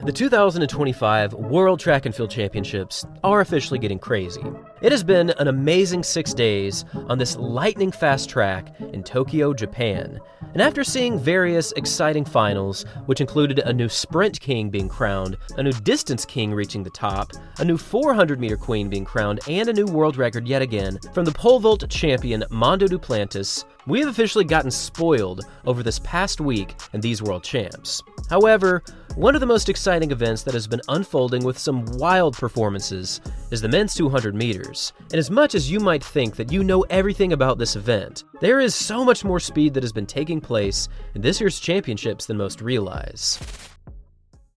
The 2025 World Track and Field Championships are officially getting crazy. It has been an amazing 6 days on this lightning-fast track in Tokyo, Japan. And after seeing various exciting finals, which included a new sprint king being crowned, a new distance king reaching the top, a new 400-meter queen being crowned, and a new world record yet again from the pole vault champion Mondo Duplantis, we have officially gotten spoiled over this past week in these world champs. However, one of the most exciting events that has been unfolding with some wild performances is the men's 200 meters. And as much as you might think that you know everything about this event, there is so much more speed that has been taking place in this year's championships than most realize.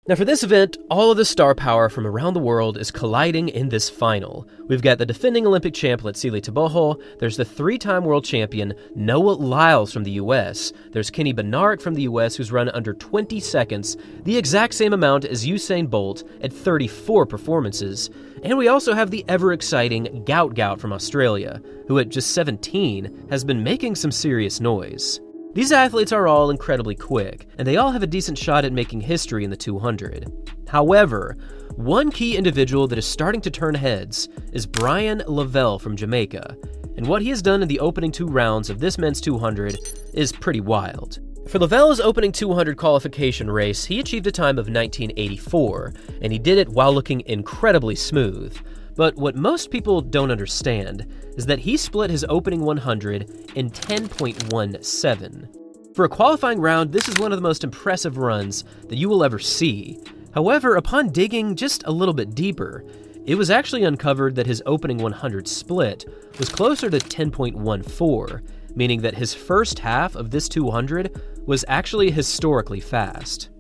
Now for this event, all of the star power from around the world is colliding in this final. We've got the defending Olympic champ Lavell Teboho, there's the 3-time world champion Noah Lyles from the US, there's Kenny Bednarek from the US who's run under 20 seconds, the exact same amount as Usain Bolt at 34 performances, and we also have the ever-exciting Gout from Australia, who at just 17 has been making some serious noise. These athletes are all incredibly quick, and they all have a decent shot at making history in the 200. However, one key individual that is starting to turn heads is Bryan Levell from Jamaica, and what he has done in the opening 2 rounds of this men's 200 is pretty wild. For Lavell's opening 200 qualification race, he achieved a time of 1984, and he did it while looking incredibly smooth. But what most people don't understand is that he split his opening 100 in 10.17. For a qualifying round, this is one of the most impressive runs that you will ever see. However, upon digging just a little bit deeper, it was actually uncovered that his opening 100 split was closer to 10.14, meaning that his first half of this 200 was actually historically fast.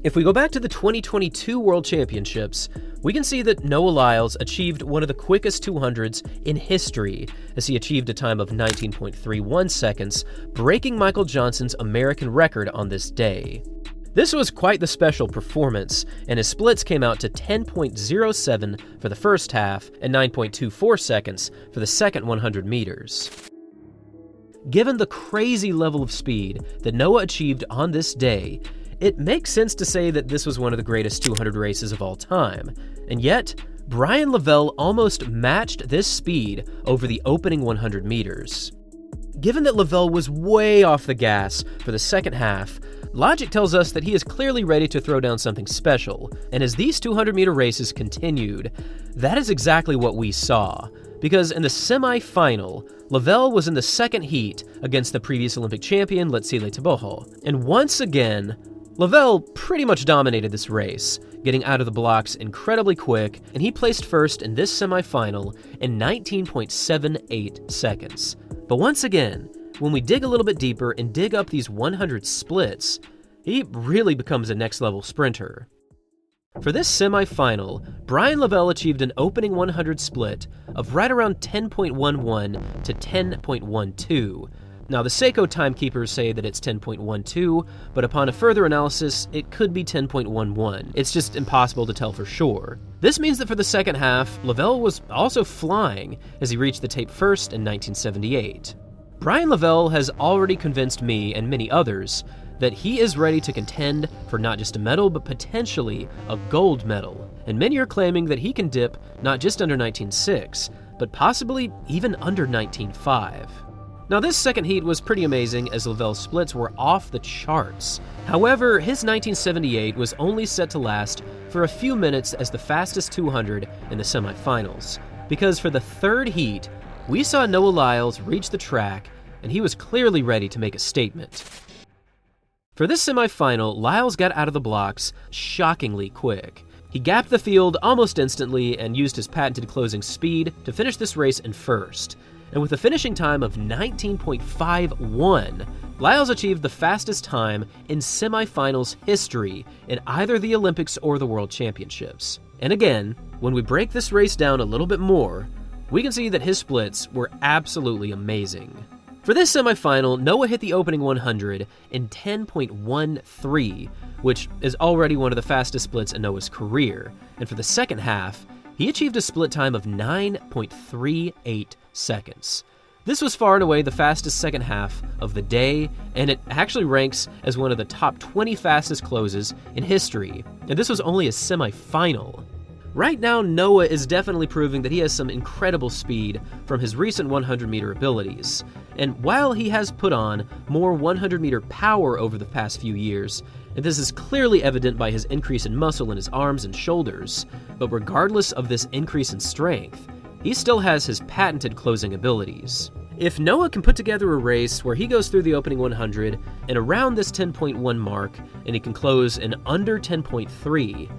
If we go back to the 2022 World Championships, we can see that Noah Lyles achieved one of the quickest 200s in history, as he achieved a time of 19.31 seconds, breaking Michael Johnson's American record on this day. This was quite the special performance, and his splits came out to 10.07 for the first half and 9.24 seconds for the second 100 meters. Given the crazy level of speed that Noah achieved on this day, it makes sense to say that this was one of the greatest 200 races of all time, and yet, Bryan Levell almost matched this speed over the opening 100 meters. Given that Lavell was way off the gas for the second half, logic tells us that he is clearly ready to throw down something special, and as these 200-meter races continued, that is exactly what we saw. Because in the semi-final, Lavell was in the second heat against the previous Olympic champion Lavell Teboho, and once again, Lavell pretty much dominated this race, getting out of the blocks incredibly quick, and he placed first in this semi-final in 19.78 seconds. But once again, when we dig a little bit deeper and dig up these 100 splits, he really becomes a next-level sprinter. For this semi-final, Bryan Levell achieved an opening 100 split of right around 10.11 to 10.12. Now, the Seiko timekeepers say that it's 10.12, but upon a further analysis, it could be 10.11. It's just impossible to tell for sure. This means that for the second half, Lavell was also flying as he reached the tape first in 1978. Bryan Levell has already convinced me and many others that he is ready to contend for not just a medal, but potentially a gold medal. And many are claiming that he can dip not just under 19.6, but possibly even under 19.5. Now this second heat was pretty amazing as Lavell's splits were off the charts. However, his 1978 was only set to last for a few minutes as the fastest 200 in the semifinals, because for the third heat, we saw Noah Lyles reach the track, and he was clearly ready to make a statement. For this semifinal, Lyles got out of the blocks shockingly quick. He gapped the field almost instantly and used his patented closing speed to finish this race in first. And with a finishing time of 19.51, Lyles achieved the fastest time in semifinals history in either the Olympics or the World Championships. And again, when we break this race down a little bit more, we can see that his splits were absolutely amazing. For this semifinal, Noah hit the opening 100 in 10.13, which is already one of the fastest splits in Noah's career. And for the second half, he achieved a split time of 9.38 seconds. This was far and away the fastest second half of the day, and it actually ranks as one of the top 20 fastest closes in history. And this was only a semifinal. Right now, Noah is definitely proving that he has some incredible speed from his recent 100-meter abilities. And while he has put on more 100-meter power over the past few years, and this is clearly evident by his increase in muscle in his arms and shoulders, but regardless of this increase in strength, he still has his patented closing abilities. If Noah can put together a race where he goes through the opening 100 and around this 10.1 mark, and he can close in under 10.3,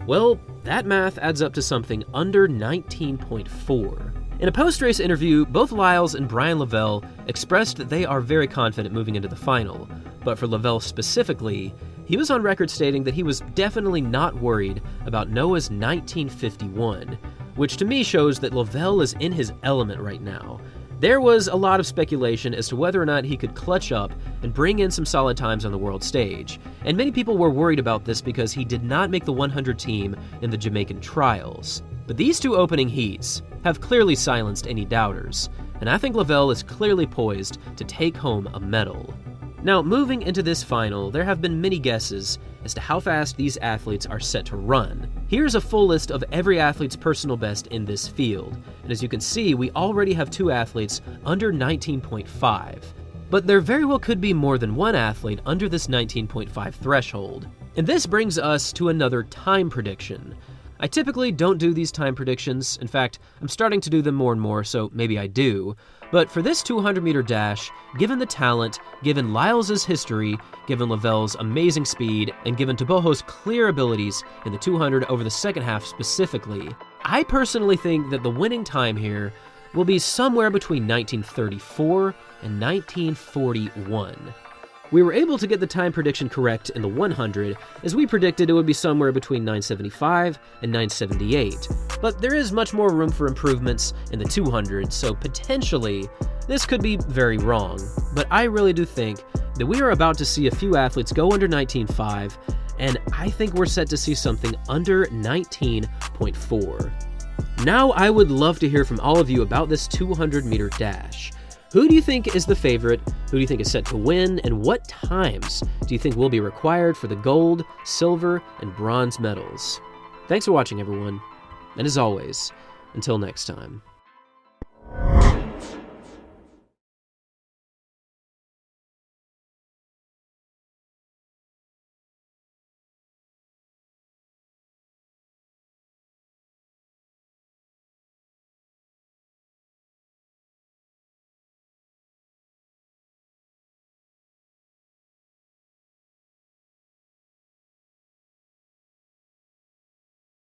well, that math adds up to something under 19.4. In a post-race interview, both Lyles and Bryan Levell expressed that they are very confident moving into the final, but for Lavell specifically, he was on record stating that he was definitely not worried about Noah's 1951, which to me shows that Lavell is in his element right now. There was a lot of speculation as to whether or not he could clutch up and bring in some solid times on the world stage, and many people were worried about this because he did not make the 100 team in the Jamaican trials. But these two opening heats have clearly silenced any doubters, and I think Lavell is clearly poised to take home a medal. Now, moving into this final, there have been many guesses as to how fast these athletes are set to run. Here's a full list of every athlete's personal best in this field, and as you can see, we already have two athletes under 19.5. But there very well could be more than one athlete under this 19.5 threshold. And this brings us to another time prediction. I typically don't do these time predictions. In fact, I'm starting to do them more and more, so maybe I do. But for this 200-meter dash, given the talent, given Lyles' history, given Lavell's amazing speed, and given Teboho's clear abilities in the 200 over the second half specifically, I personally think that the winning time here will be somewhere between 1934 and 1941. We were able to get the time prediction correct in the 100, as we predicted it would be somewhere between 975 and 978. But there is much more room for improvements in the 200, so potentially this could be very wrong. But I really do think that we are about to see a few athletes go under 19.5, and I think we're set to see something under 19.4. Now I would love to hear from all of you about this 200-meter dash. Who do you think is the favorite? Who do you think is set to win? And what times do you think will be required for the gold, silver, and bronze medals? Thanks for watching, everyone. And as always, until next time.